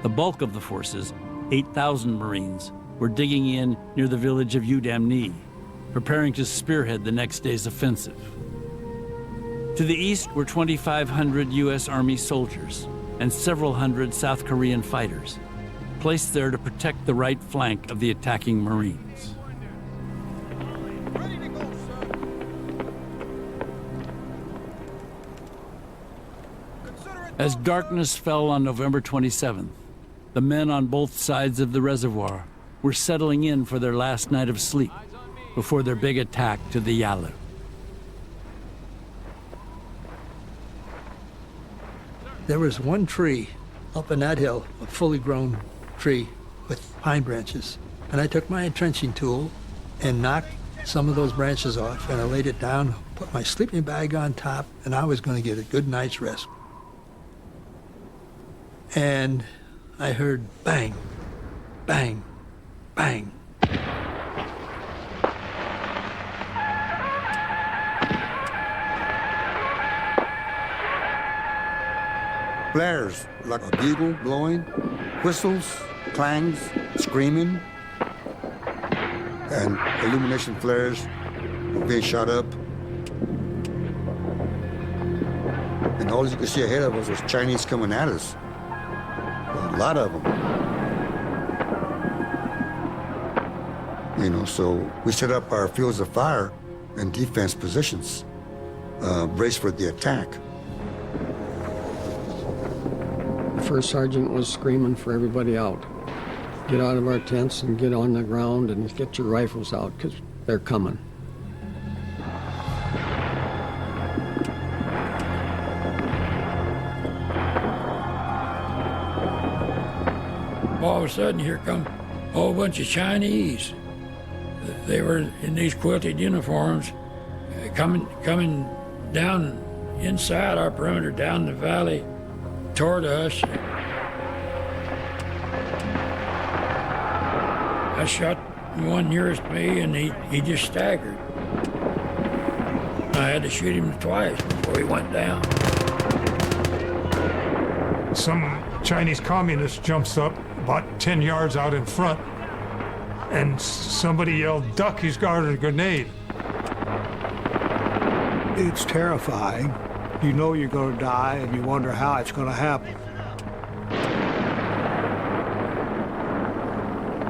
The bulk of the forces, 8,000 Marines, were digging in near the village of Udamni, preparing to spearhead the next day's offensive. To the east were 2,500 U.S. Army soldiers and several hundred South Korean fighters, placed there to protect the right flank of the attacking Marines. As darkness fell on November 27th, the men on both sides of the reservoir were settling in for their last night of sleep before their big attack to the Yalu. There was one tree up in that hill, a fully grown tree with pine branches. And I took my entrenching tool and knocked some of those branches off, and I laid it down, put my sleeping bag on top, and I was going to get a good night's rest. And I heard bang, bang, bang. Flares, like a bugle blowing, whistles, clangs, screaming, and illumination flares were being shot up. And all you could see ahead of us was Chinese coming at us. A lot of them. You know, so we set up our fields of fire and defense positions, braced for the attack. The first sergeant was screaming for everybody out. Get out of our tents and get on the ground and get your rifles out, because they're coming. All of a sudden, here come a whole bunch of Chinese. They were in these quilted uniforms, coming down inside our perimeter, down the valley, toward us. I shot the one nearest me, and he just staggered. I had to shoot him twice before he went down. Some Chinese communist jumps up about 10 yards out in front, and somebody yelled, "Duck, he's got a grenade." It's terrifying. You know you're going to die, and you wonder how it's going to happen.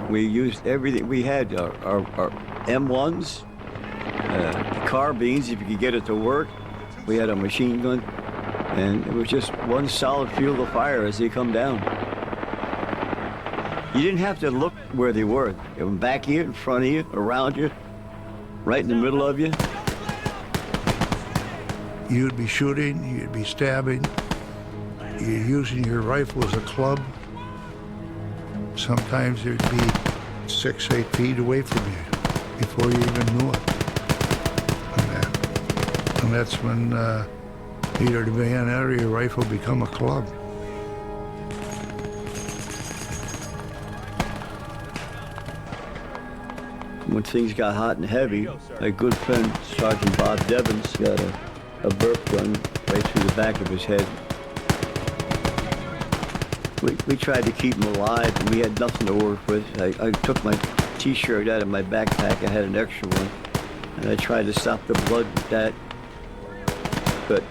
We used everything. We had our M1s, carbines, if you could get it to work. We had a machine gun, and it was just one solid field of fire as they come down. You didn't have to look where they were. They were back of you, in front of you, around you, right in the middle of you. You'd be shooting, you'd be stabbing, you're using your rifle as a club. Sometimes it'd be 6, 8 feet away from you before you even knew it. And that's when either the bayonet or your rifle become a club. When things got hot and heavy, my good friend Sergeant Bob Devins got a burp gun right through the back of his head. We tried to keep him alive, and we had nothing to work with. I took my T-shirt out of my backpack. I had an extra one, and I tried to stop the blood with that, but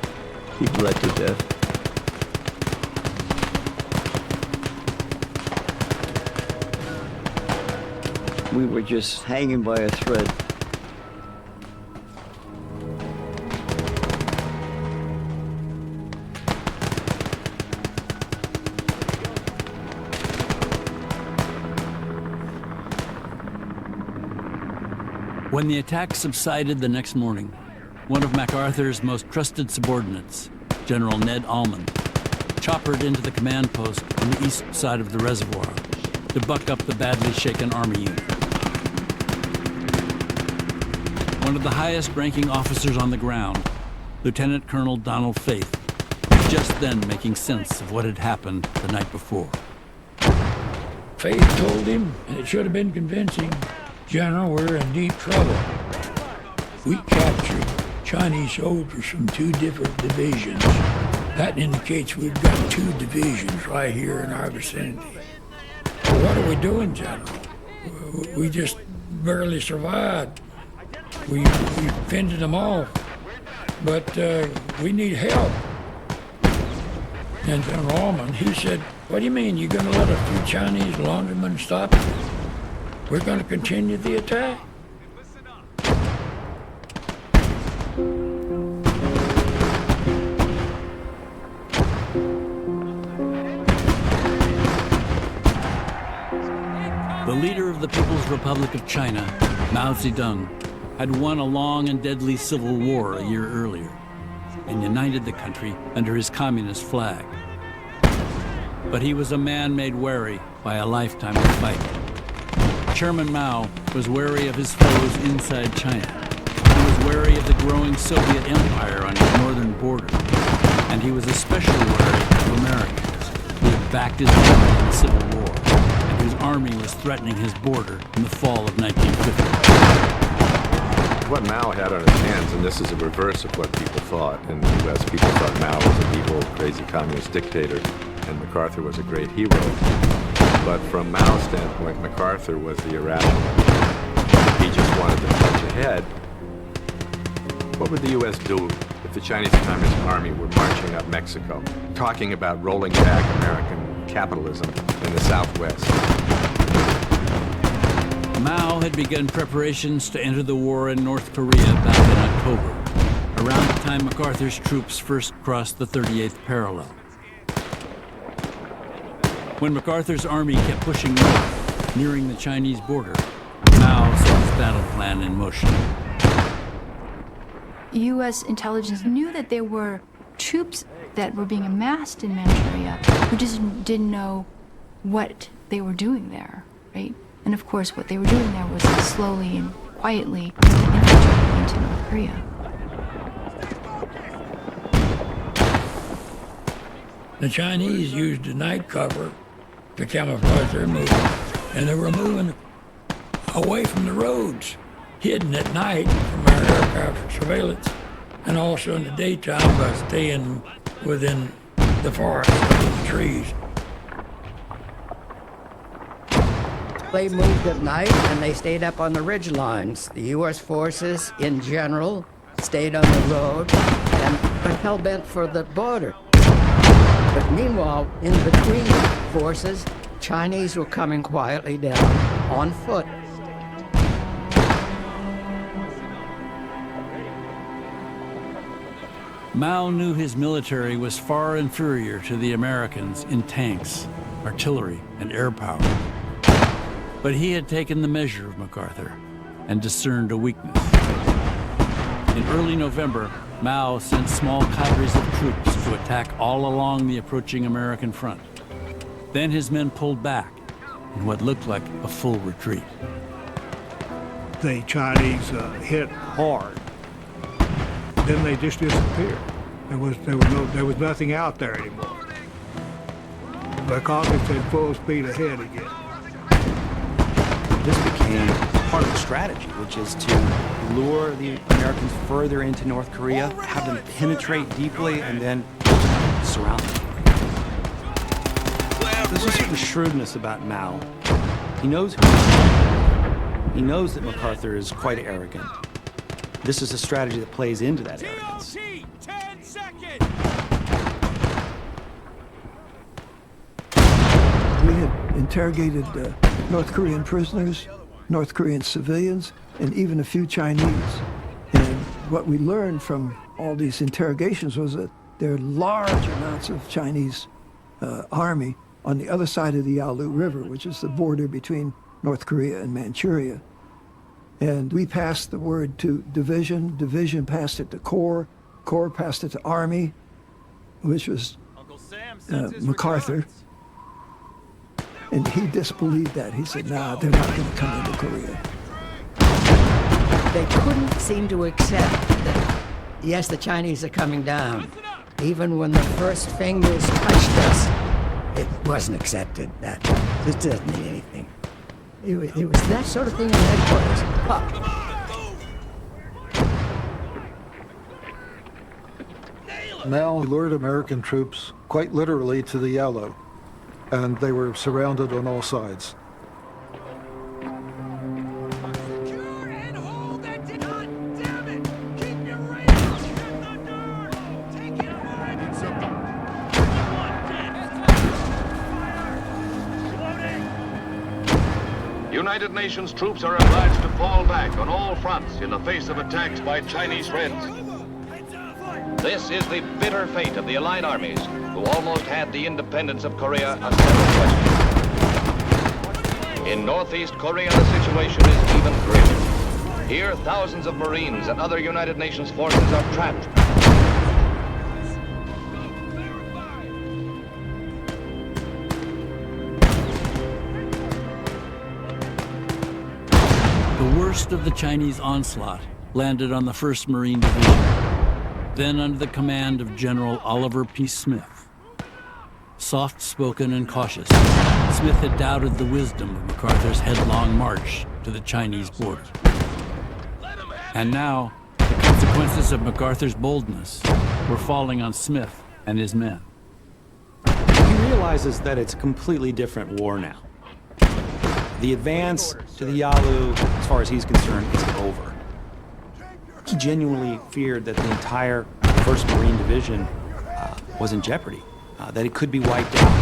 he bled to death. We were just hanging by a thread. When the attack subsided the next morning, one of MacArthur's most trusted subordinates, General Ned Almond, choppered into the command post on the east side of the reservoir to buck up the badly shaken Army unit. One of the highest-ranking officers on the ground, Lieutenant Colonel Donald Faith, was just then making sense of what had happened the night before. Faith told him, and it should have been convincing, "General, we're in deep trouble. We captured Chinese soldiers from 2 different divisions. That indicates we've got 2 divisions right here in our vicinity. Well, what are we doing, General? We just barely survived. We fended them off, but we need help. And General Allman, he said, what do you mean, you're going to let a few Chinese laundrymen stop you? We're going to continue the attack. The leader of the People's Republic of China, Mao Zedong, had won a long and deadly civil war a year earlier and united the country under his communist flag. But he was a man made wary by a lifetime of fighting. Chairman Mao was wary of his foes inside China. He was wary of the growing Soviet empire on his northern border. And he was especially wary of Americans who had backed his army in the Civil War and whose army was threatening his border in the fall of 1950. What Mao had on his hands, and this is a reverse of what people thought. In the U.S., people thought Mao was an evil, crazy communist dictator, and MacArthur was a great hero. But from Mao's standpoint, MacArthur was the irrational. He just wanted to punch ahead. What would the U.S. do if the Chinese Communist Army were marching up Mexico, talking about rolling back American capitalism in the Southwest? Mao had begun preparations to enter the war in North Korea back in October, around the time MacArthur's troops first crossed the 38th parallel. When MacArthur's army kept pushing north, nearing the Chinese border, Mao set his battle plan in motion. U.S. intelligence knew that there were troops that were being amassed in Manchuria who just didn't know what they were doing there, right? And of course, what they were doing there was slowly and quietly infiltrating into North Korea. The Chinese used the night cover to camouflage their movement, and they were moving away from the roads, hidden at night from our aircraft surveillance, and also in the daytime by staying within the forest, within the trees. They moved at night and they stayed up on the ridge lines. The U.S. forces in general stayed on the road and were hell-bent for the border. But meanwhile, in between forces, Chinese were coming quietly down on foot. Mao knew his military was far inferior to the Americans in tanks, artillery, and air power. But he had taken the measure of MacArthur and discerned a weakness. In early November, Mao sent small cadres of troops to attack all along the approaching American front. Then his men pulled back in what looked like a full retreat. The Chinese hit hard. Then they just disappeared. There was nothing out there anymore. MacArthur said full speed ahead again. This became part of the strategy, which is to lure the Americans further into North Korea, have them penetrate deeply, and then surround them. There's a certain shrewdness about Mao. He knows who he is. He knows that MacArthur is quite arrogant. This is a strategy that plays into that arrogance. 10 seconds. We had interrogated North Korean prisoners, North Korean civilians, and even a few Chinese. And what we learned from all these interrogations was that there are large amounts of Chinese army on the other side of the Yalu River, which is the border between North Korea and Manchuria. And we passed the word to division, division passed it to corps, corps passed it to army, which was MacArthur. And he disbelieved that. He said, nah, they're not going to come into Korea. They couldn't seem to accept that, yes, the Chinese are coming down. Even when the first fingers touched us, it wasn't accepted. That this doesn't mean anything. It was that sort of thing in headquarters. Huh. Mao lured American troops quite literally to the Yalu, and they were surrounded on all sides. United Nations troops are obliged to fall back on all fronts in the face of attacks by Chinese friends. This is the bitter fate of the Allied armies, who almost had the independence of Korea a settled question. In Northeast Korea, the situation is even greater. Here, thousands of Marines and other United Nations forces are trapped. The worst of the Chinese onslaught landed on the 1st Marine Division, then under the command of General Oliver P. Smith. Soft-spoken and cautious, Smith had doubted the wisdom of MacArthur's headlong march to the Chinese border. And now, the consequences of MacArthur's boldness were falling on Smith and his men. He realizes that it's a completely different war now. The advance to the Yalu, as far as he's concerned, is over. He genuinely feared that the entire 1st Marine Division was in jeopardy, that it could be wiped out.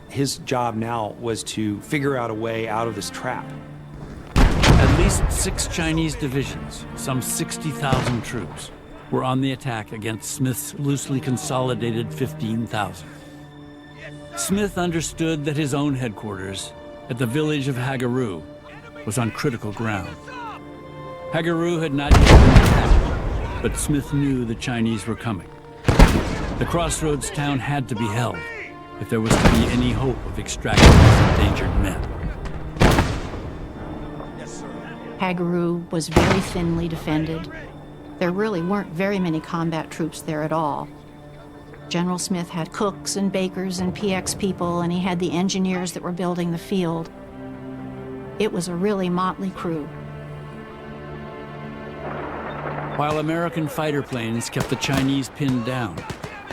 His job now was to figure out a way out of this trap. At least 6 Chinese divisions, some 60,000 troops, were on the attack against Smith's loosely consolidated 15,000. Smith understood that his own headquarters, at the village of Hagaru, was on critical ground. Hagaru had not yet been attacked, but Smith knew the Chinese were coming. The crossroads town had to be held if there was to be any hope of extracting these endangered men. Hagaru was very thinly defended. There really weren't very many combat troops there at all. General Smith had cooks and bakers and PX people, and he had the engineers that were building the field. It was a really motley crew. While American fighter planes kept the Chinese pinned down,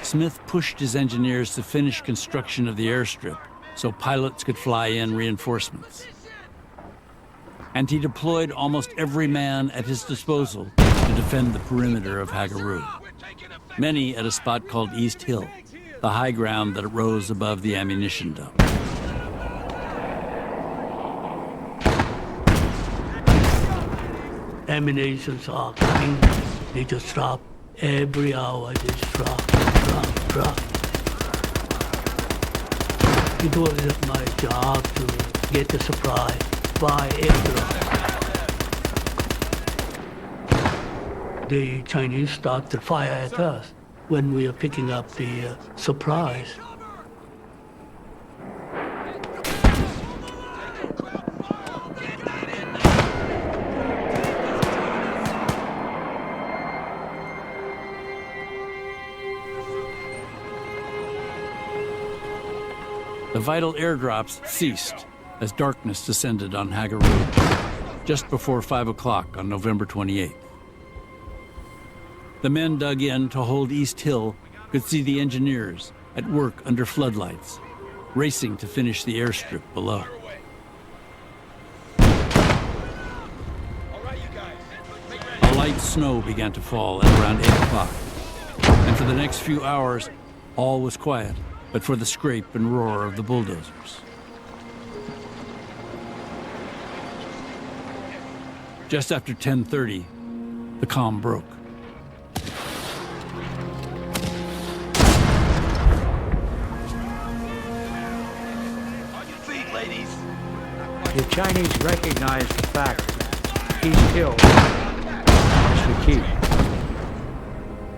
Smith pushed his engineers to finish construction of the airstrip so pilots could fly in reinforcements. And he deployed almost every man at his disposal to defend the perimeter of Hagaru. Many at a spot called East Hill, the high ground that rose above the ammunition dump. Ammunitions are coming. They just drop. Every hour they just drop. It was my job to get the supply by aircraft. The Chinese start to fire at us when we are picking up the supplies. The vital airdrops ceased as darkness descended on Hagaru, just before 5 o'clock on November 28th. The men dug in to hold East Hill could see the engineers at work under floodlights, racing to finish the airstrip below. A light snow began to fall at around 8 o'clock, and for the next few hours, all was quiet, but for the scrape and roar of the bulldozers. Just after 10:30, the calm broke. The Chinese recognized the fact that East Hill was the key.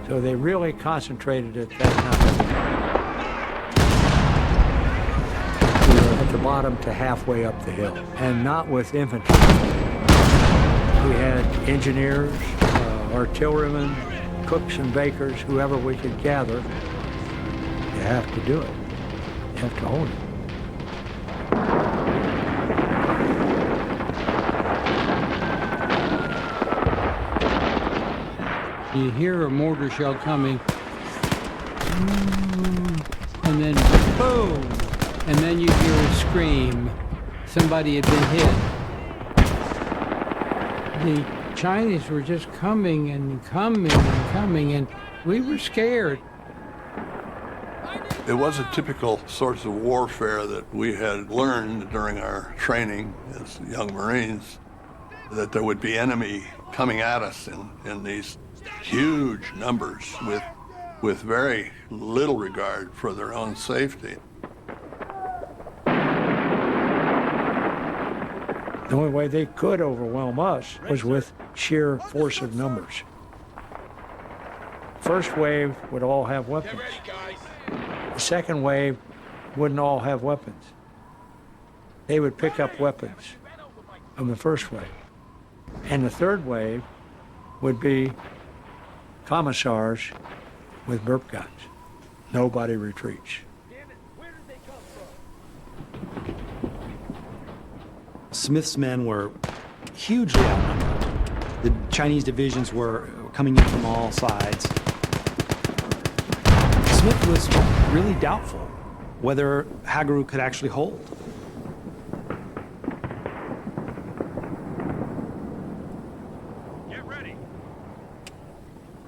So they really concentrated at that time. We were at the bottom to halfway up the hill, and not with infantry. We had engineers, artillerymen, cooks and bakers, whoever we could gather. You have to do it. You have to hold it. You hear a mortar shell coming, and then boom, and then you hear a scream. Somebody had been hit. The Chinese were just coming and coming and coming, and we were scared. It was a typical sorts of warfare that we had learned during our training as young Marines, that there would be enemy coming at us in these huge numbers with very little regard for their own safety. The only way they could overwhelm us was with sheer force of numbers. First wave would all have weapons. The second wave wouldn't all have weapons. They would pick up weapons from the first wave. And the third wave would be commissars with burp guns. Nobody retreats. Smith's men were hugely outnumbered. The Chinese divisions were coming in from all sides. Smith was really doubtful whether Hagaru could actually hold.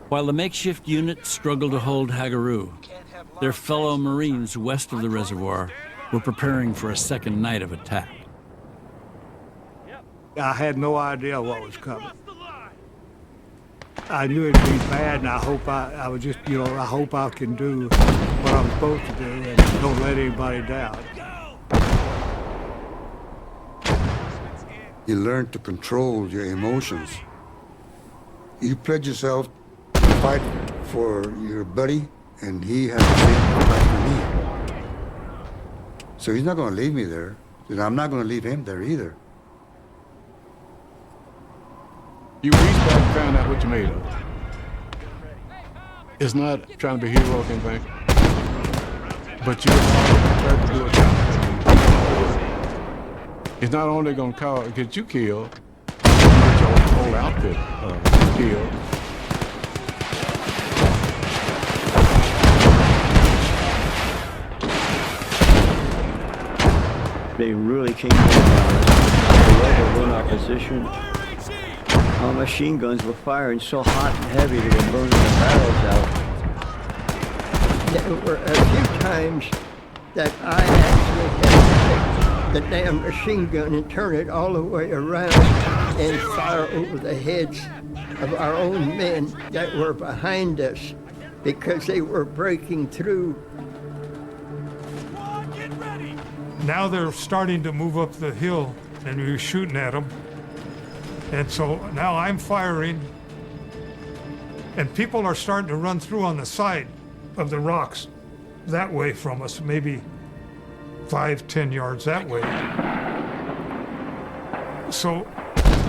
While the makeshift unit struggled to hold Hagaru, their fellow Marines west of the reservoir were preparing for a second night of attack. I had no idea what was coming. I knew it'd be bad, and I hope I was just, I hope I can do what I'm supposed to do and don't let anybody down. You learn to control your emotions. You pledge yourself to fight for your buddy, and he has to fight for me. So he's not going to leave me there, and I'm not going to leave him there either. You reach back and found out what you made of. It's not trying to be heroic or anything, but you're prepared to do a job. It's not only going to get you killed, but your whole outfit killed. They really came down on us. They had to run our position. Our machine guns were firing so hot and heavy they were burning the barrels out. There were a few times that I actually had to take the damn machine gun and turn it all the way around and fire over the heads of our own men that were behind us because they were breaking through. Now they're starting to move up the hill, and we were shooting at them. And so now I'm firing, and people are starting to run through on the side of the rocks that way from us, maybe 5-10 yards that way. So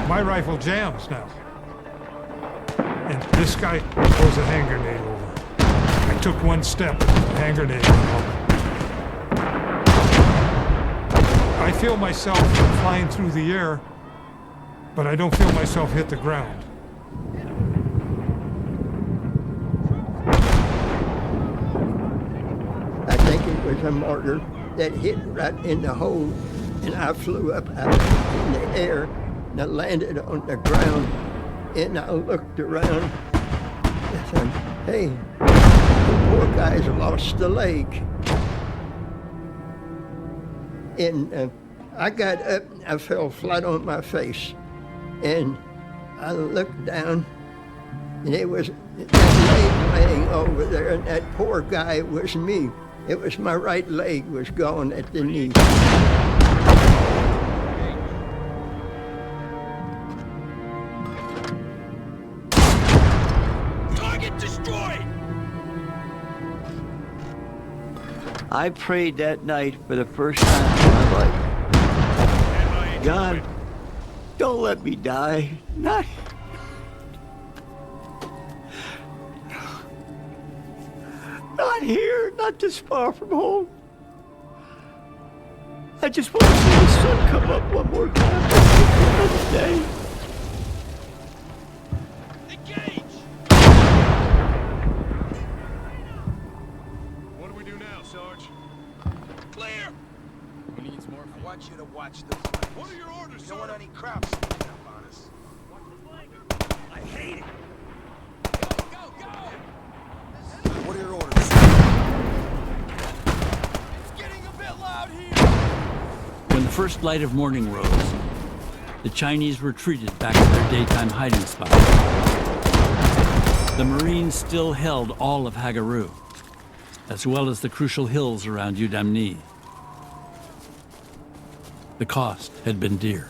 my rifle jams now. And this guy throws a hand grenade over. I took one step, and the hand grenade went over. I feel myself flying through the air, but I don't feel myself hit the ground. I think it was a mortar that hit right in the hole, and I flew up out in the air, and I landed on the ground, and I looked around, and said, hey, the poor guy's lost a leg. And I got up, and I fell flat on my face. And I looked down, and it was that leg laying over there, and that poor guy was me. It was my right leg was gone at the knee. Target destroyed! I prayed that night for the first time in my life. God, don't let me die. Not here, not this far from home. I just want to see the sun come up one more time another day. Engage! I want you to watch those legs. What are your orders, sir? Don't want any crowd sneaking up on us. I hate it. Go, go, go! What are your orders, sir? It's getting a bit loud here. When the first light of morning rose, the Chinese retreated back to their daytime hiding spot. The Marines still held all of Hagaru, as well as the crucial hills around Udamni. The cost had been dear.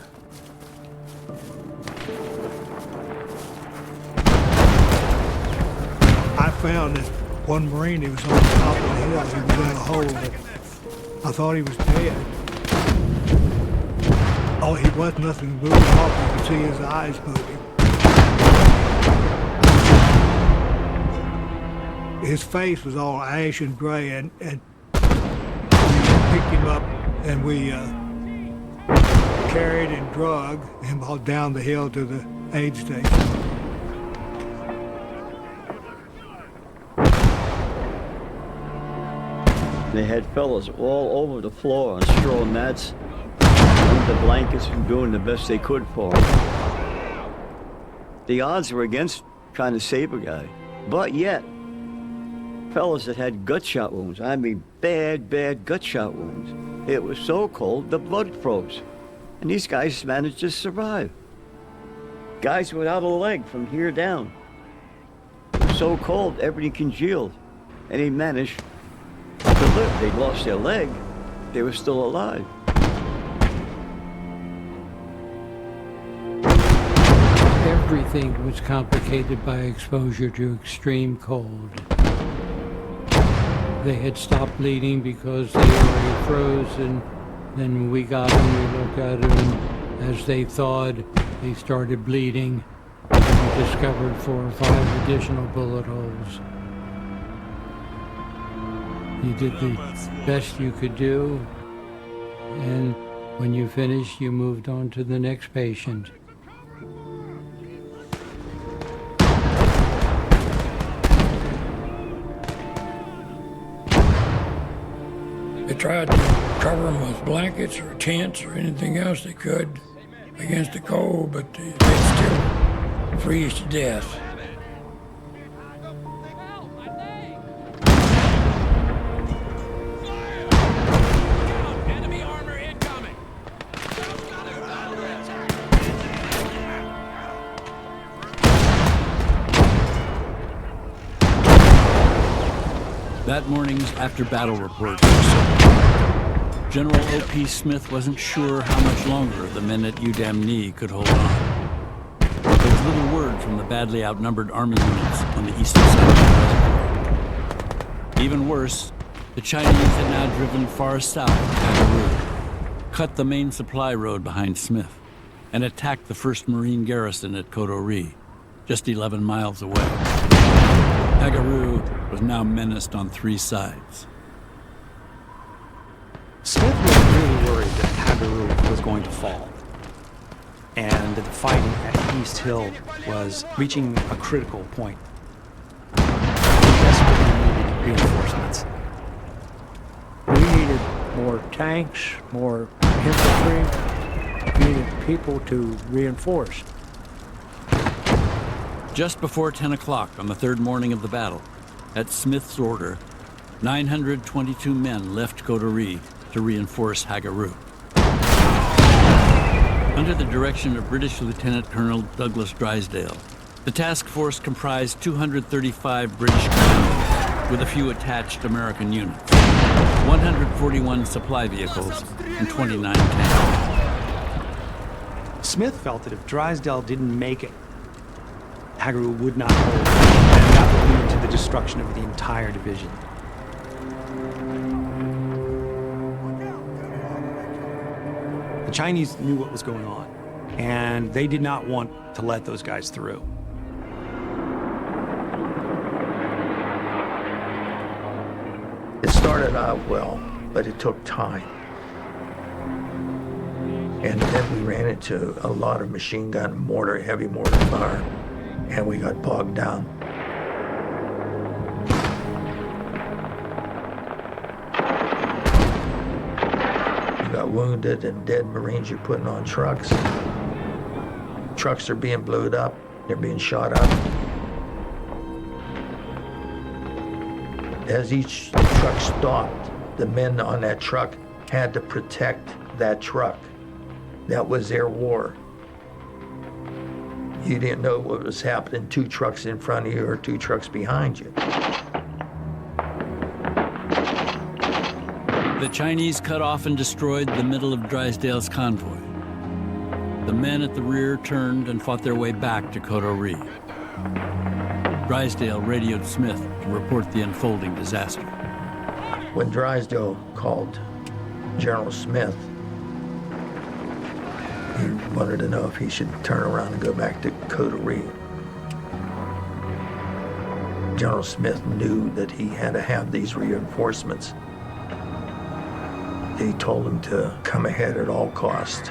I found this one Marine, he was on the top of the hill, he was in a hole, but I thought he was dead. Oh, he was nothing moving off, you could see his eyes moving. His face was all ash and gray, and we picked him up and we carried and drug him all down the hill to the aid station. They had fellas all over the floor on straw mats, under the blankets, and doing the best they could for him. The odds were against trying to save a guy, but yet, fellas that had gut shot wounds, I mean bad gut shot wounds. It was so cold, the blood froze. And these guys managed to survive. Guys without a leg from here down. It was so cold, everything congealed. And they managed to live. They lost their leg, they were still alive. Everything was complicated by exposure to extreme cold. They had stopped bleeding because the area froze, and then we got them, we looked at them, and as they thawed, they started bleeding. And we discovered 4 or 5 additional bullet holes. You did the best you could do, and when you finished, you moved on to the next patient. They tried to cover them with blankets or tents or anything else they could against the cold, but they'd still freeze to death. That morning's after-battle report was General O.P. Smith wasn't sure how much longer the men at Udamni could hold on. There was little word from the badly outnumbered army units on the eastern side of the reservoir. Even worse, the Chinese had now driven far south of Hagaru, cut the main supply road behind Smith, and attacked the 1st Marine garrison at Kodori, just 11 miles away. Hagaru was now menaced on 3 sides. Smith was really worried that Hagaru was going to fall, and that the fighting at East Hill was reaching a critical point. We desperately needed reinforcements. We needed more tanks, more infantry. We needed people to reinforce. Just before 10 o'clock on the 3rd morning of the battle, at Smith's order, 922 men left Kodori to reinforce Hagaru. Under the direction of British Lieutenant Colonel Douglas Drysdale, the task force comprised 235 British commandos with a few attached American units, 141 supply vehicles, and 29 tanks. Smith felt that if Drysdale didn't make it, Hagaru would not hold, and that would lead to the destruction of the entire division. The Chinese knew what was going on, and they did not want to let those guys through. It started out well, but it took time. And then we ran into a lot of machine gun, mortar, heavy mortar fire, and we got bogged down. got wounded and dead Marines you're putting on trucks. Trucks are being blown up. They're being shot up. As each truck stopped, the men on that truck had to protect that truck. That was their war. You didn't know what was happening 2 trucks in front of you or 2 trucks behind you. The Chinese cut off and destroyed the middle of Drysdale's convoy. The men at the rear turned and fought their way back to Coteau. Drysdale radioed Smith to report the unfolding disaster. When Drysdale called General Smith, he wanted to know if he should turn around and go back to Coteau. General Smith knew that he had to have these reinforcements. He told him to come ahead at all costs.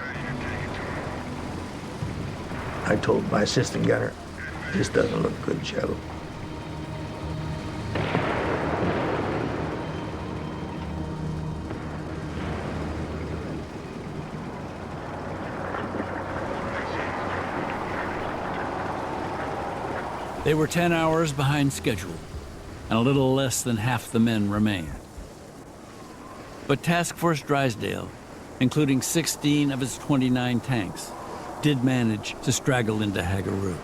I told my assistant gunner, "This doesn't look good, Joe." They were 10 hours behind schedule, and a little less than half the men remained. But Task Force Drysdale, including 16 of its 29 tanks, did manage to straggle into Hagaru.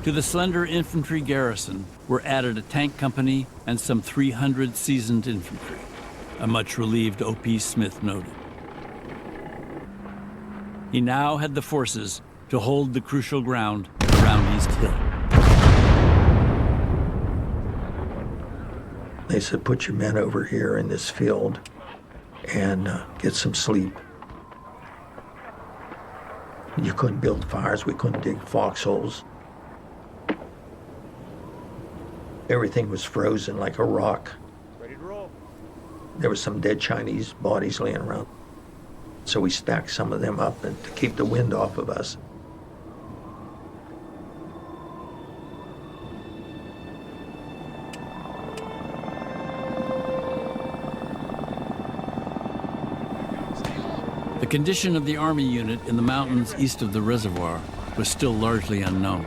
To the slender infantry garrison were added a tank company and some 300 seasoned infantry, a much relieved O.P. Smith noted. He now had the forces to hold the crucial ground around East Hill. They said, "Put your men over here in this field and get some sleep." You couldn't build fires, we couldn't dig foxholes. Everything was frozen like a rock. Ready to roll. There was some dead Chinese bodies laying around. So we stacked some of them up and to keep the wind off of us. The condition of the Army unit in the mountains east of the reservoir was still largely unknown.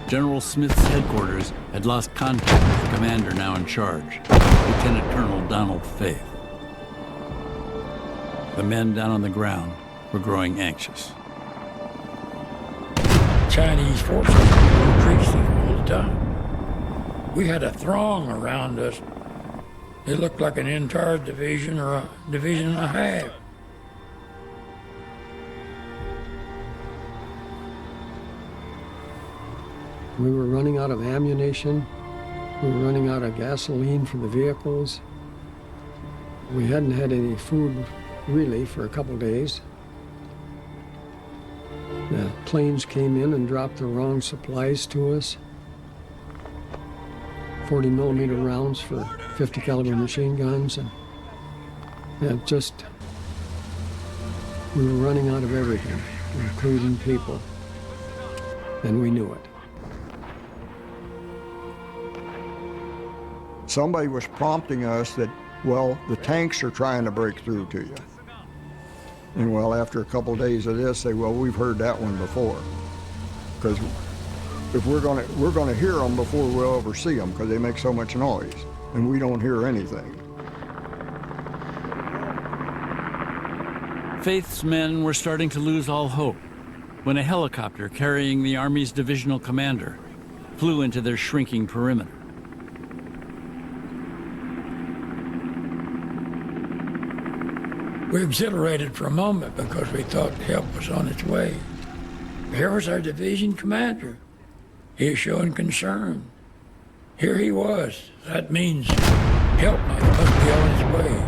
General Smith's headquarters had lost contact with the commander now in charge, Lieutenant Colonel Donald Faith. The men down on the ground were growing anxious. Chinese forces were retreating all the time. We had a throng around us. It looked like an entire division or a division and a half. We were running out of ammunition. We were running out of gasoline for the vehicles. We hadn't had any food really for a couple days. The planes came in and dropped the wrong supplies to us. 40 millimeter rounds for 50 caliber machine guns, and we were running out of everything, including people, and we knew it. Somebody was prompting us that, well, the tanks are trying to break through to you. And well, after a couple of days of this, say, well, we've heard that one before. Because if we're gonna hear them before we'll ever see them, because they make so much noise, and we don't hear anything. Faith's men were starting to lose all hope when a helicopter carrying the Army's divisional commander flew into their shrinking perimeter. We exhilarated for a moment because we thought help was on its way. Here was our division commander. He was showing concern. Here he was. That means help must be on its way.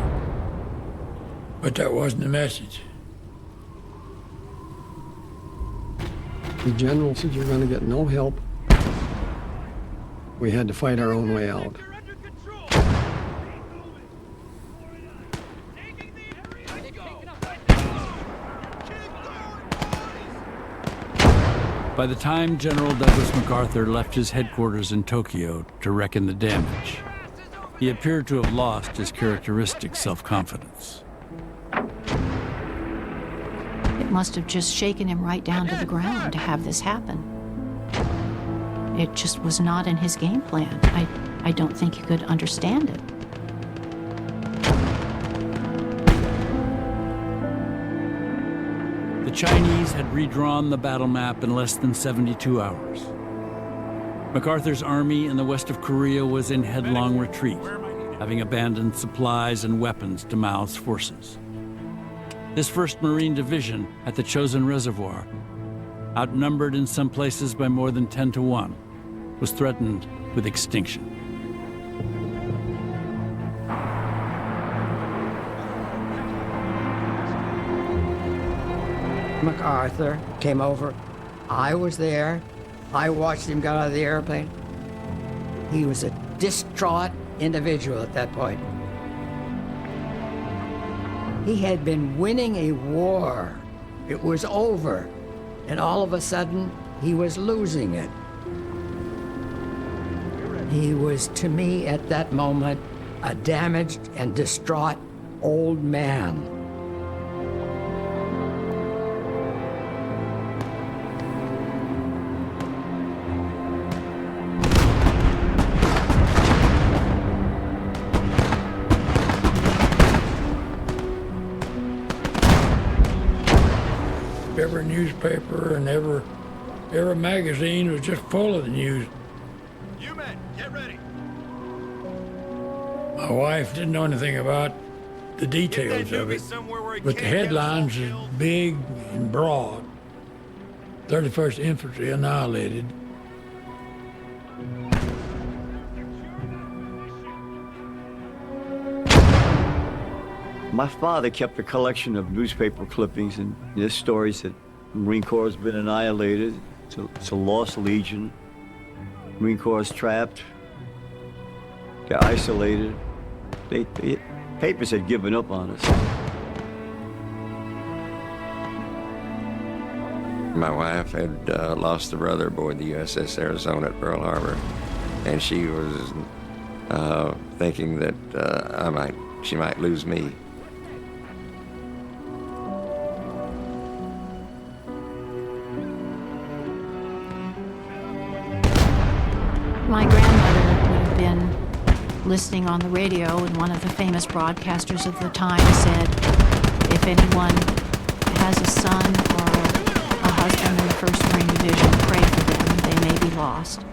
But that wasn't the message. The general said, "You're going to get no help." We had to fight our own way out. By the time General Douglas MacArthur left his headquarters in Tokyo to reckon the damage, he he appeared to have lost his characteristic self-confidence. It must have just shaken him right down to the ground to have this happen. It just was not in his game plan. I don't think he could understand it. The Chinese had redrawn the battle map in less than 72 hours. MacArthur's army in the west of Korea was in headlong retreat, having abandoned supplies and weapons to Mao's forces. His 1st Marine Division at the Chosin Reservoir, outnumbered in some places by more than 10 to 1, was threatened with extinction. MacArthur came over. I was there. I watched him get out of the airplane. He was a distraught individual at that point. He had been winning a war. It was over. And all of a sudden, he was losing it. He was, to me, at that moment, a damaged and distraught old man. Every newspaper and every magazine was just full of the news. You men, get ready. My wife didn't know anything about the details of it, but the headlines is big and broad. 31st Infantry annihilated. My father kept a collection of newspaper clippings, and there's stories that the Marine Corps has been annihilated. It's a lost legion. Marine Corps is trapped. They're isolated. Papers had given up on us. My wife had lost a brother aboard the USS Arizona at Pearl Harbor, and she was thinking that she might lose me. My grandmother would have been listening on the radio, and one of the famous broadcasters of the time said, if anyone has a son or a husband in the 1st Marine Division, pray for them. They may be lost.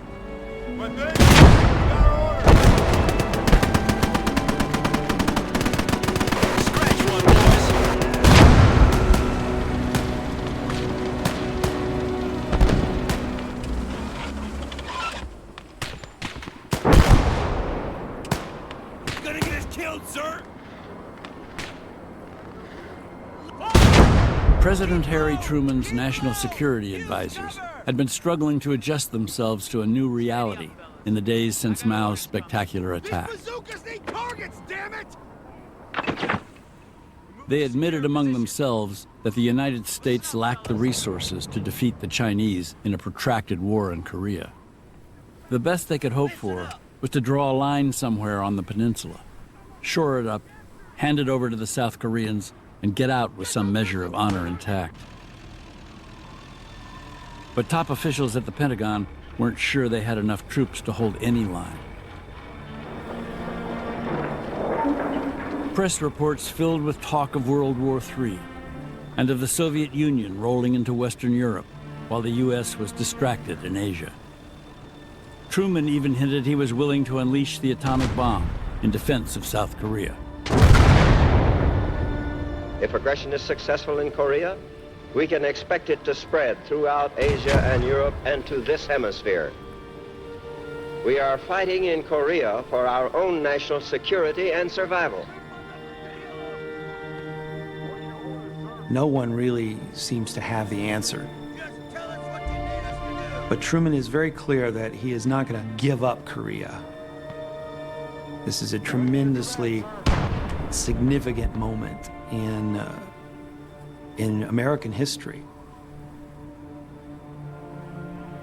President Harry Truman's national security advisors had been struggling to adjust themselves to a new reality in the days since Mao's spectacular attack. They admitted among themselves that the United States lacked the resources to defeat the Chinese in a protracted war in Korea. The best they could hope for was to draw a line somewhere on the peninsula, shore it up, hand it over to the South Koreans, and get out with some measure of honor intact. But top officials at the Pentagon weren't sure they had enough troops to hold any line. Press reports filled with talk of World War III and of the Soviet Union rolling into Western Europe while the U.S. was distracted in Asia. Truman even hinted he was willing to unleash the atomic bomb in defense of South Korea. If aggression is successful in Korea, we can expect it to spread throughout Asia and Europe and to this hemisphere. We are fighting in Korea for our own national security and survival. No one really seems to have the answer. But Truman is very clear that he is not going to give up Korea. This is a tremendously significant moment in American history.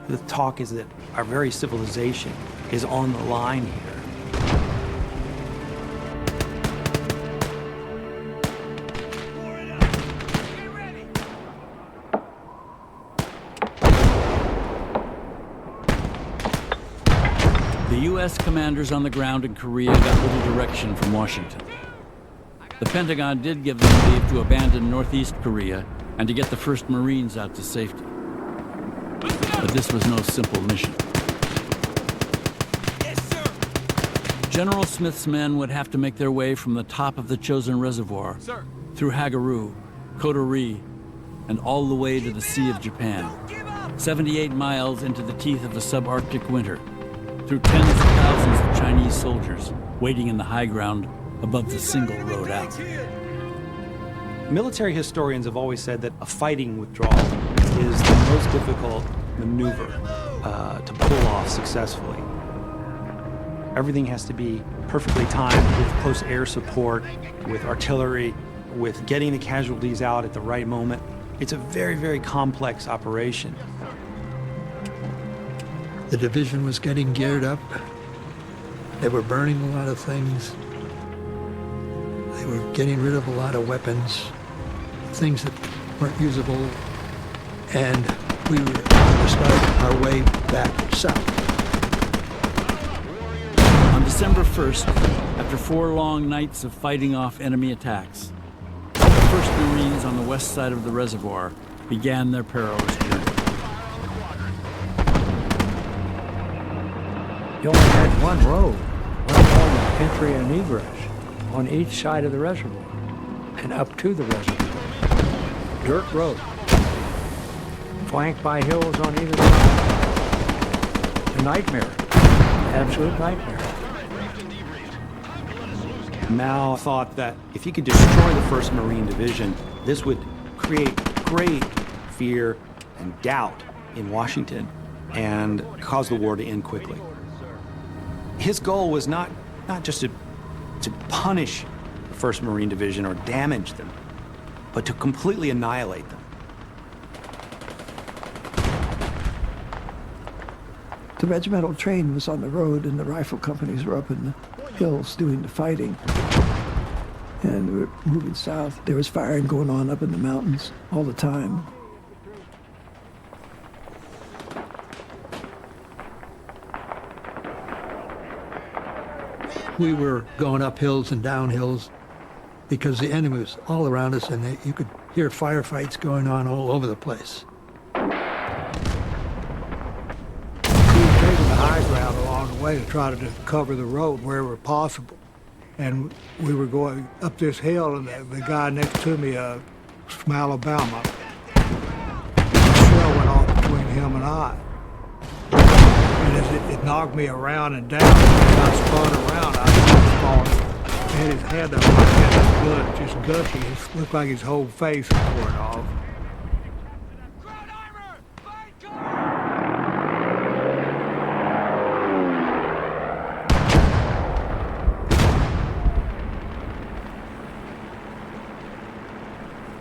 The talk is that our very civilization is on the line here. U.S. commanders on the ground in Korea got little direction from Washington. The Pentagon did give them leave to abandon Northeast Korea and to get the first Marines out to safety. But this was no simple mission. General Smith's men would have to make their way from the top of the Chosin Reservoir, through Hagaru, Kotori, and all the way to the Sea of Japan, 78 miles into the teeth of a subarctic winter, through tens of thousands of Chinese soldiers waiting in the high ground above the single road out. Military historians have always said that a fighting withdrawal is the most difficult maneuver to pull off successfully. Everything has to be perfectly timed with close air support, with artillery, with getting the casualties out at the right moment. It's a very, very complex operation. The division was getting geared up. They were burning a lot of things. They were getting rid of a lot of weapons, things that weren't usable, and we were to start our way back south. On December 1st, after 4 long nights of fighting off enemy attacks, the 1st Marines on the west side of the reservoir began their perilous journey. You only had one road, one form of entry and egress on each side of the reservoir and up to the reservoir. Dirt road, flanked by hills on either side. A nightmare, absolute nightmare. Mao thought that if he could destroy the 1st Marine Division, this would create great fear and doubt in Washington and cause the war to end quickly. His goal was not just to punish the 1st Marine Division or damage them, but to completely annihilate them. The regimental train was on the road and the rifle companies were up in the hills doing the fighting. And we were moving south. There was firing going on up in the mountains all the time. We were going up hills and down hills because the enemy was all around us, and you could hear firefights going on all over the place. We were taking the high ground along the way to try to cover the road wherever possible. And we were going up this hill, and the guy next to me from Alabama, a shell went off between him and I. And as it knocked me around and down, and I spun around, I started falling. He had his head up like that, blood just gushing. It looked like his whole face was pouring off.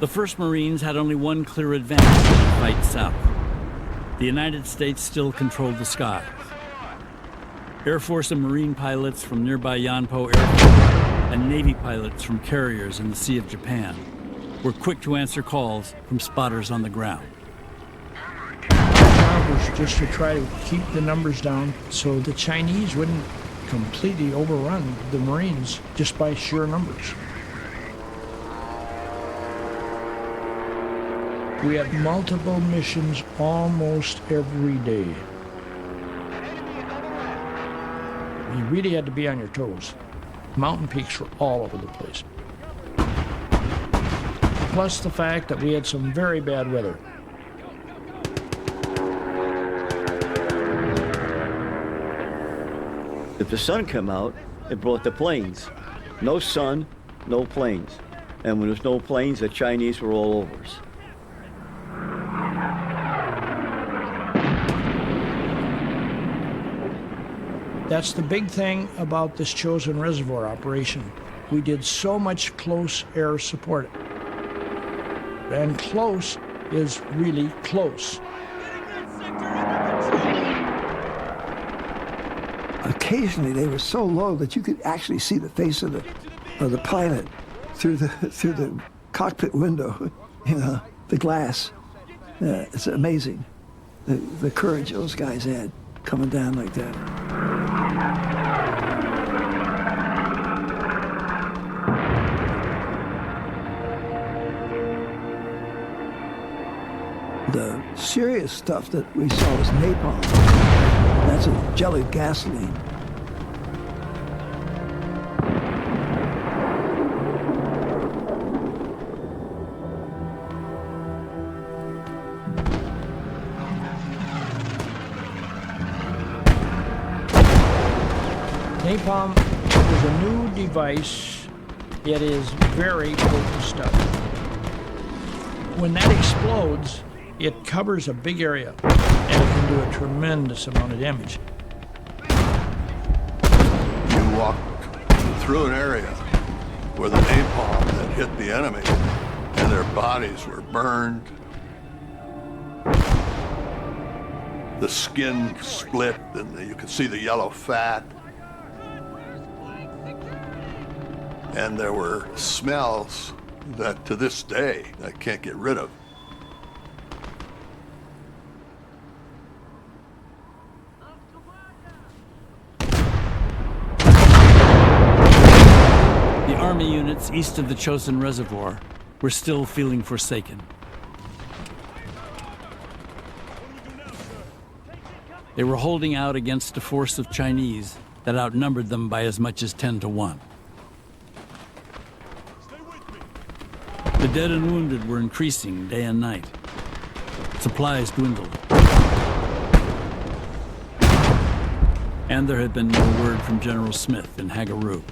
The 1st Marines had only one clear advantage in the fight south. The United States still controlled the skies. Air Force and Marine pilots from nearby Yanpo Airport and Navy pilots from carriers in the Sea of Japan were quick to answer calls from spotters on the ground. Our job was just to try to keep the numbers down so the Chinese wouldn't completely overrun the Marines just by sheer numbers. We had multiple missions almost every day. You really had to be on your toes. Mountain peaks were all over the place. Plus the fact that we had some very bad weather. If the sun came out, it brought the planes. No sun, no planes. And when there's no planes, the Chinese were all over us. That's the big thing about this Chosin Reservoir operation. We did so much close air support. And close is really close. Occasionally they were so low that you could actually see the face of the pilot through the cockpit window, the glass. It's amazing, the courage those guys had coming down like that. The serious stuff that we saw was napalm. That's a jellied gasoline. Napalm is a new device. It is very potent stuff. When that explodes, it covers a big area, and it can do a tremendous amount of damage. You walked through an area where the napalm had hit the enemy, and their bodies were burned. The skin split, and you could see the yellow fat. And there were smells that to this day I can't get rid of. The Army units east of the Chosin Reservoir were still feeling forsaken. They were holding out against a force of Chinese that outnumbered them by as much as 10 to 1. The dead and wounded were increasing day and night. Supplies dwindled. And there had been no word from General Smith in Haggeroo.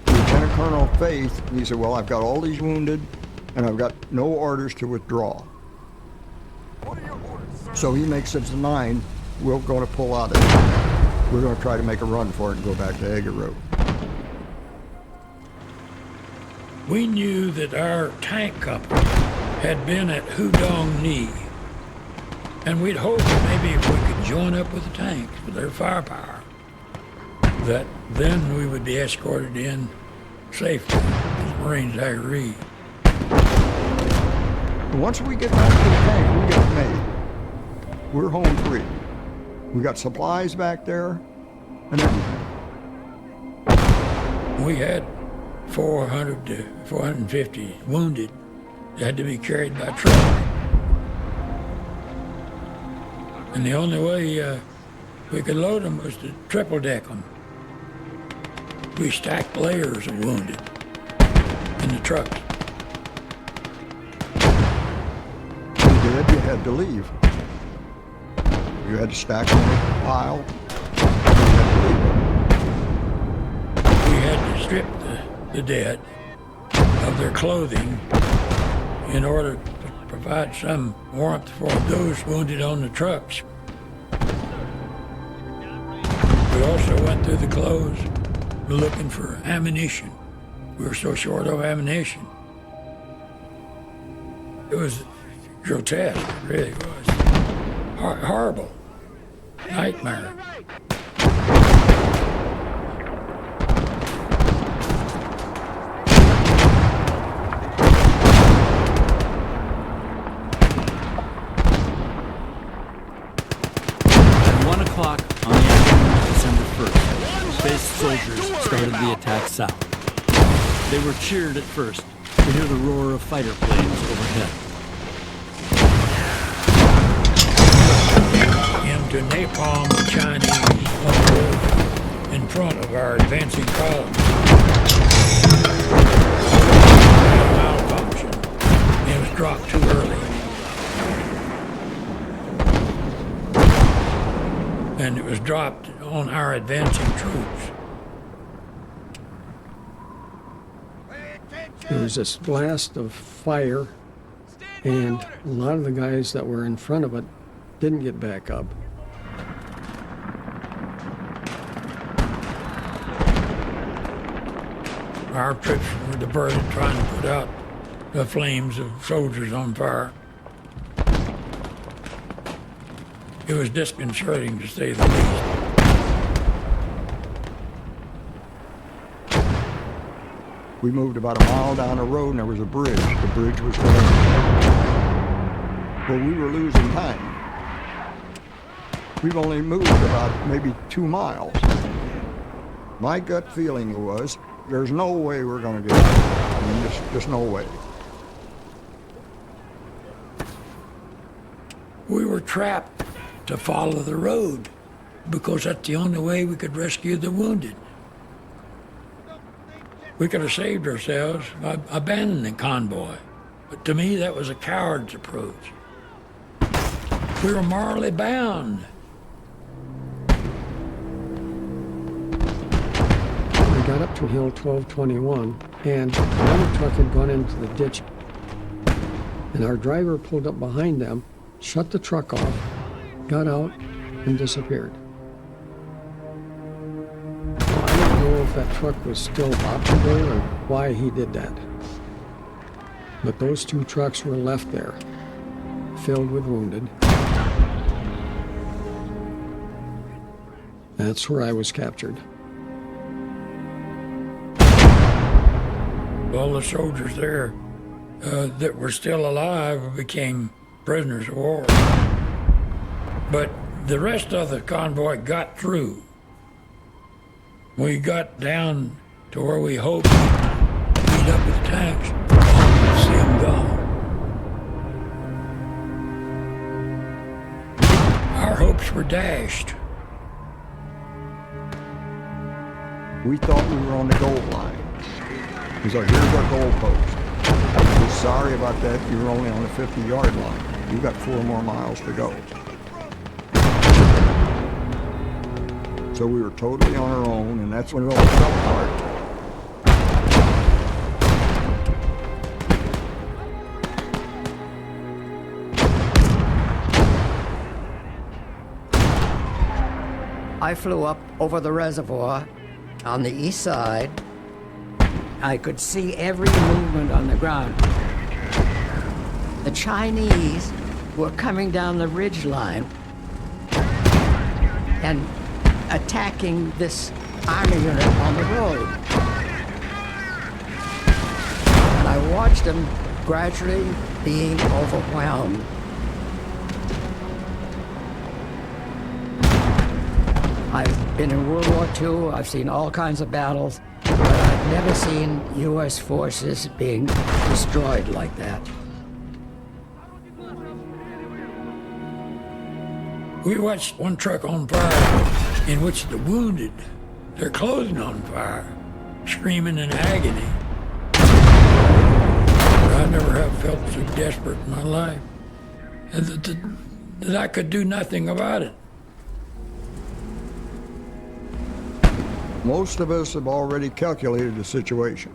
Lieutenant Colonel Faith, he said, well, I've got all these wounded, and I've got no orders to withdraw. So he makes it to 9, we're going to pull out of it. We're going to try to make a run for it and go back to Haggeroo. We knew that our tank company had been at Hudong Ni, and we'd hoped that maybe if we could join up with the tanks with their firepower, that then we would be escorted in safely as Marines Haggeroo. Once we get back to the tank, we get made. We're home free. We got supplies back there and everything. We had 400 to 450 wounded that had to be carried by truck. And the only way we could load them was to triple deck them. We stacked layers of wounded in the trucks. You did, you had to leave. You had to stack them in a pile. We had to strip the dead of their clothing in order to provide some warmth for those wounded on the trucks. We also went through the clothes looking for ammunition. We were so short of ammunition. It was grotesque, it really was. Horrible. Nightmare. At 1 o'clock on the afternoon of December 1st, space soldiers started the attack south. They were cheered at first to hear the roar of fighter planes overhead. To napalm the Chinese on the road in front of our advancing column. Malfunction. It was dropped too early. And it was dropped on our advancing troops. There was this blast of fire, and a lot of the guys that were in front of it didn't get back up. Our troops were diverted trying to put out the flames of soldiers on fire. It was disconcerting, to say the least. We moved about a mile down a road and there was a bridge. The bridge was going. Well, we were losing time. We've only moved about maybe 2 miles. My gut feeling was, there's no way we're going to get out. I mean, just no way. We were trapped to follow the road because that's the only way we could rescue the wounded. We could have saved ourselves by abandoning the convoy, but to me that was a coward's approach. We were morally bound. We got up to Hill 1221, and another truck had gone into the ditch. And our driver pulled up behind them, shut the truck off, got out, and disappeared. Well, I don't know if that truck was still operable or why he did that. But those two trucks were left there, filled with wounded. That's where I was captured. All the soldiers there that were still alive became prisoners of war. But the rest of the convoy got through. We got down to where we hoped we'd meet up with tanks, and see them gone. Our hopes were dashed. We thought we were on the goal line. He's like, here's our goal post. We're sorry about that. You were only on the 50-yard line. You got 4 more miles to go. So we were totally on our own, and that's when it all fell apart. I flew up over the reservoir on the east side. I could see every movement on the ground. The Chinese were coming down the ridge line and attacking this army unit on the road. And I watched them gradually being overwhelmed. I've been in World War II, I've seen all kinds of battles, but I've never seen U.S. forces being destroyed like that. We watched one truck on fire in which the wounded, their clothing on fire, screaming in agony. I never have felt so desperate in my life, and that I could do nothing about it. Most of us have already calculated the situation.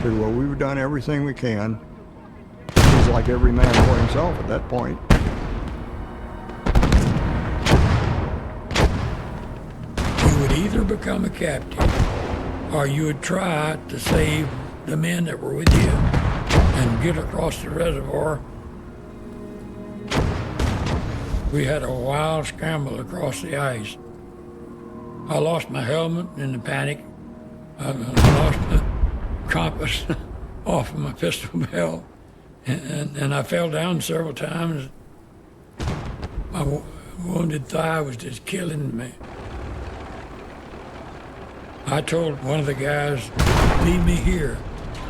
Well, we've done everything we can. It's like every man for himself at that point. You would either become a captive, or you would try to save the men that were with you and get across the reservoir. We had a wild scramble across the ice. I lost my helmet in the panic. I lost the compass off of my pistol belt, and I fell down several times. My wounded thigh was just killing me. I told one of the guys, leave me here.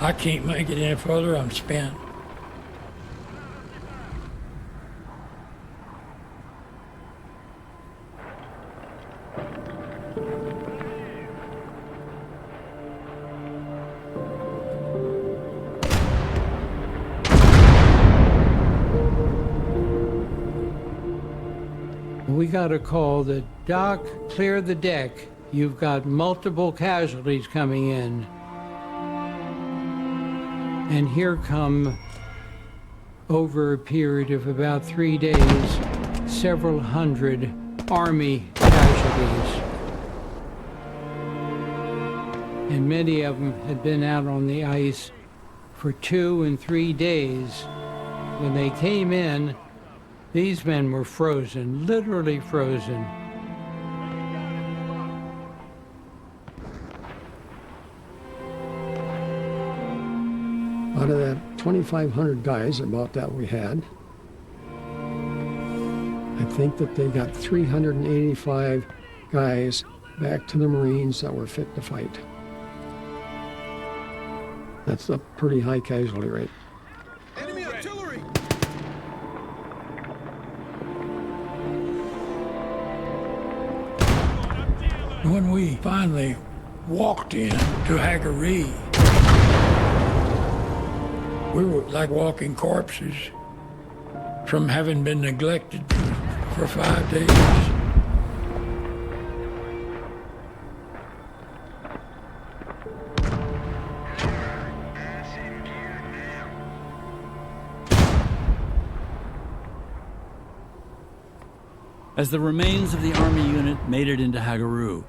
I can't make it any further, I'm spent. We got a call that, Doc, clear the deck. You've got multiple casualties coming in. And here come, over a period of about 3 days, several hundred Army casualties. And many of them had been out on the ice for 2 and 3 days. When they came in, these men were frozen, literally frozen. Out of that 2,500 guys, about that we had, I think that they got 385 guys back to the Marines that were fit to fight. That's a pretty high casualty rate. Enemy artillery! When we finally walked in to Haggeree, we were like walking corpses from having been neglected for 5 days. As the remains of the Army unit made it into Haggeroo,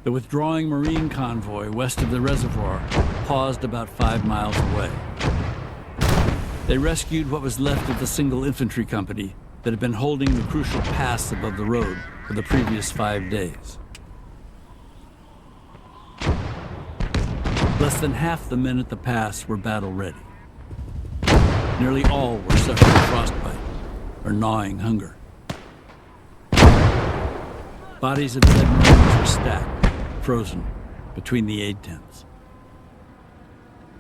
the withdrawing Marine convoy west of the reservoir paused about 5 miles away. They rescued what was left of the single infantry company that had been holding the crucial pass above the road for the previous 5 days. Less than half the men at the pass were battle ready. Nearly all were suffering frostbite or gnawing hunger. Bodies of dead Marines were stacked, frozen, between the aid tents.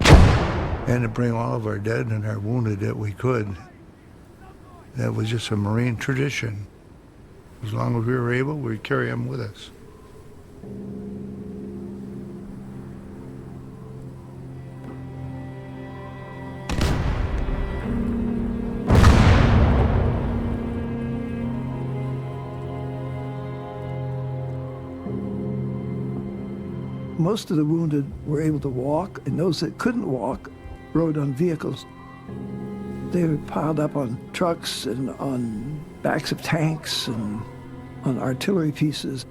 And to bring all of our dead and our wounded that we could. That was just a Marine tradition. As long as we were able, we'd carry them with us. Most of the wounded were able to walk, and those that couldn't walk rode on vehicles. They were piled up on trucks and on backs of tanks and on artillery pieces.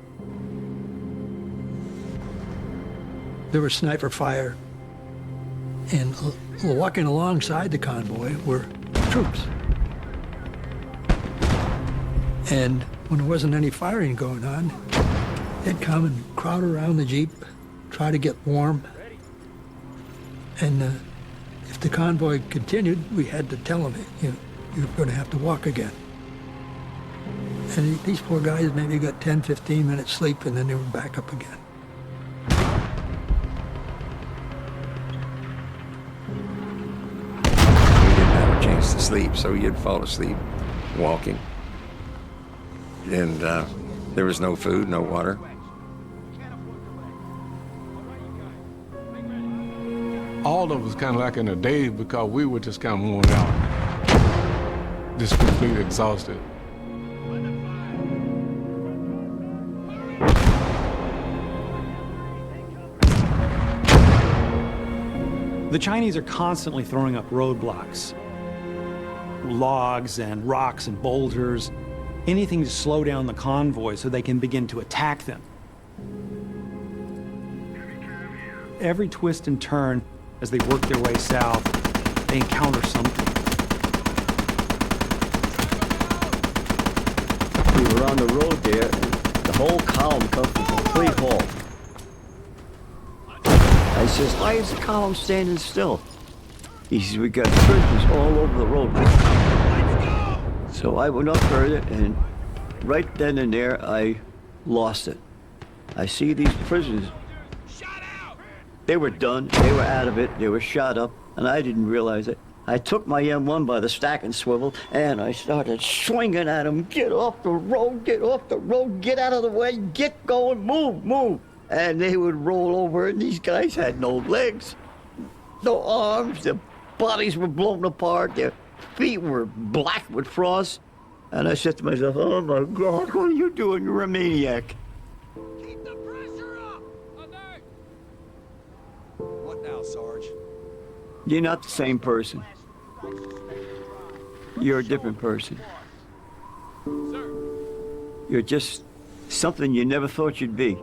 There was sniper fire, and walking alongside the convoy were troops. And when there wasn't any firing going on, they'd come and crowd around the Jeep, try to get warm. And if the convoy continued, we had to tell them, you're going to have to walk again. And these poor guys maybe got 10, 15 minutes sleep, and then they were back up again. We didn't have a chance to sleep, so you'd fall asleep walking. And there was no food, no water. All of us kind of like in a daze because we were just kind of worn out, just completely exhausted. The Chinese are constantly throwing up roadblocks, logs and rocks and boulders, anything to slow down the convoy so they can begin to attack them. Every twist and turn as they work their way south, they encounter something. We were on the road there, and the whole column comes to a complete halt. I says, why is the column standing still? He says, we got trenches all over the road. So I went up further, and right then and there, I lost it. I see these prisoners. They were done, they were out of it, they were shot up, and I didn't realize it. I took my M1 by the stack and swivel, and I started swinging at them. Get off the road, get off the road, get out of the way, get going, move, move. And they would roll over, and these guys had no legs, no arms, their bodies were blown apart, their feet were black with frost. And I said to myself, oh my God, what are you doing? You're a maniac. What now, Sarge? You're not the same person. You're a different person. You're just something you never thought you'd be.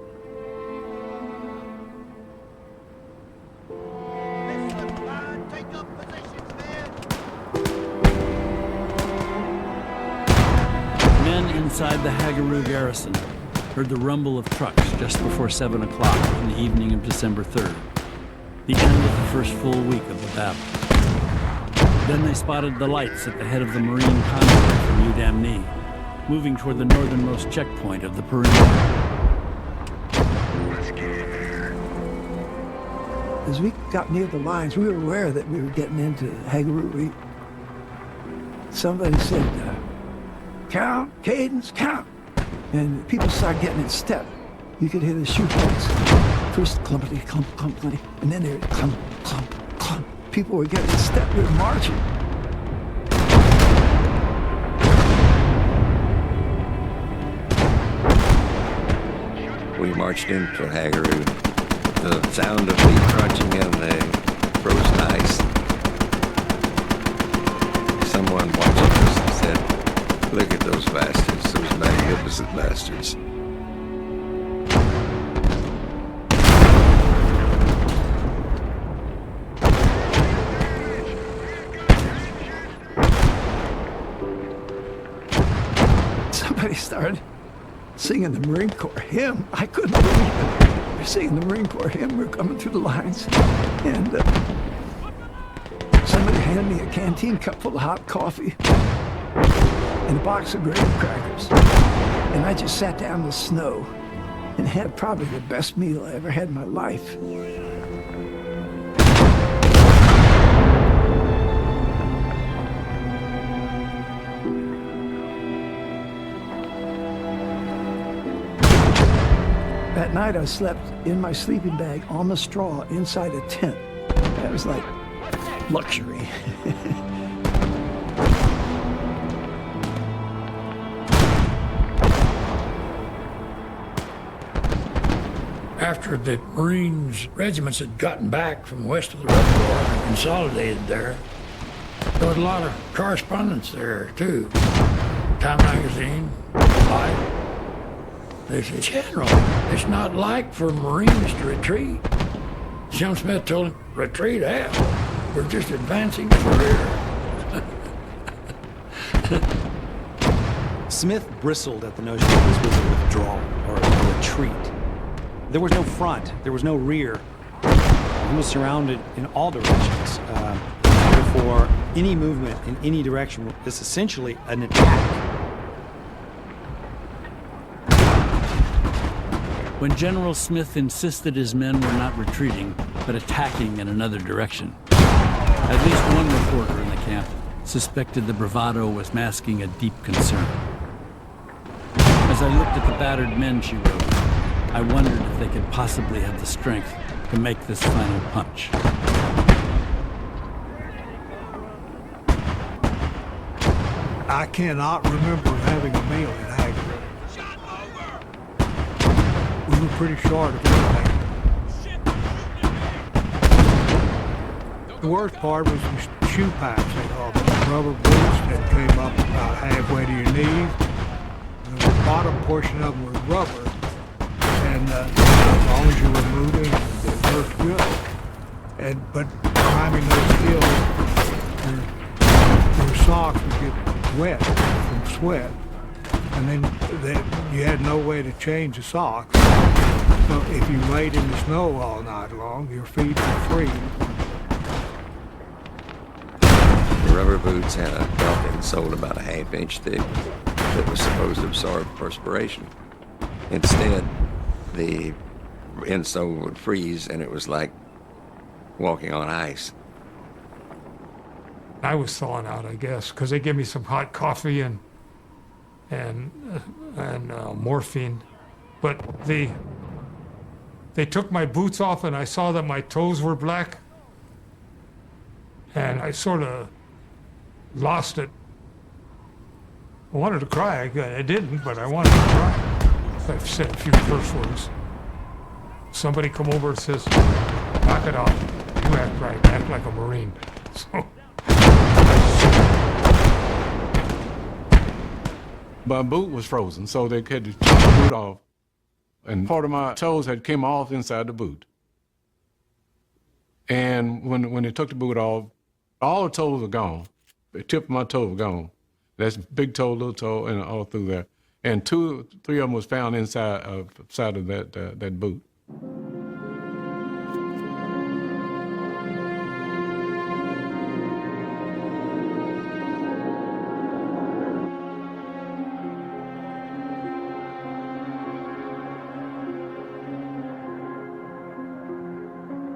Men inside the Haggeroo garrison heard the rumble of trucks just before 7 o'clock on the evening of December 3rd, the end of the first full week of the battle. Then they spotted the lights at the head of the Marine convoy from Udamni, moving toward the northernmost checkpoint of the perimeter. As we got near the lines, we were aware that we were getting into Haggeroo. Somebody said, count, cadence, count. And people started getting in step. You could hear the shootbox. First clumpity, clump, clumpity, and then there clump, clump, clump. People were getting step, we were marching. We marched into Haggeroo. The sound of feet crunching in the frozen ice. Someone watching us said, "Look at those bastards, those magnificent bastards." Somebody started singing the Marine Corps hymn. I couldn't believe it. They're singing the Marine Corps hymn. We're coming through the lines. And somebody handed me a canteen cup full of hot coffee and a box of graham crackers. And I just sat down in the snow and had probably the best meal I ever had in my life. That night I slept in my sleeping bag on the straw inside a tent. That was like luxury. After the Marines regiments had gotten back from west of the Reservoir and consolidated there was a lot of correspondence there too. Time magazine, Life. They said, "General, it's not like for Marines to retreat." Jim Smith told him, "Retreat, hell. We're just advancing the rear." Smith bristled at the notion that this was a withdrawal or a retreat. There was no front, there was no rear. He was surrounded in all directions. Therefore, any movement in any direction is essentially an attack. When General Smith insisted his men were not retreating, but attacking in another direction, at least one reporter in the camp suspected the bravado was masking a deep concern. As I looked at the battered men, she wrote, I wondered if they could possibly have the strength to make this final punch. I cannot remember having a meal in Haggeroo. We were pretty short of everything. The worst part was the shoe packs, they called them. Rubber boots that came up about halfway to your knees. The bottom portion of them was rubber. And as long as you were moving, it worked good. But climbing those hills, your socks would get wet from sweat. And then you had no way to change the socks. So if you laid in the snow all night long, your feet would freeze. The rubber boots had a belt insole about a half-inch thick that was supposed to absorb perspiration. Instead, the insole would freeze, and it was like walking on ice. I was thawing out, I guess, because they gave me some hot coffee and morphine, but they took my boots off, and I saw that my toes were black, and I sort of lost it. I wanted to cry. I didn't, but I wanted to cry. I've said a few curse words. Somebody come over and says, knock it off. You act right. Act like a Marine. So. My boot was frozen, so they had to take the boot off. And part of my toes had came off inside the boot. And when they took the boot off, all the toes were gone. The tip of my toe was gone. That's big toe, little toe, and all through there. And 3 of them was found inside of that boot.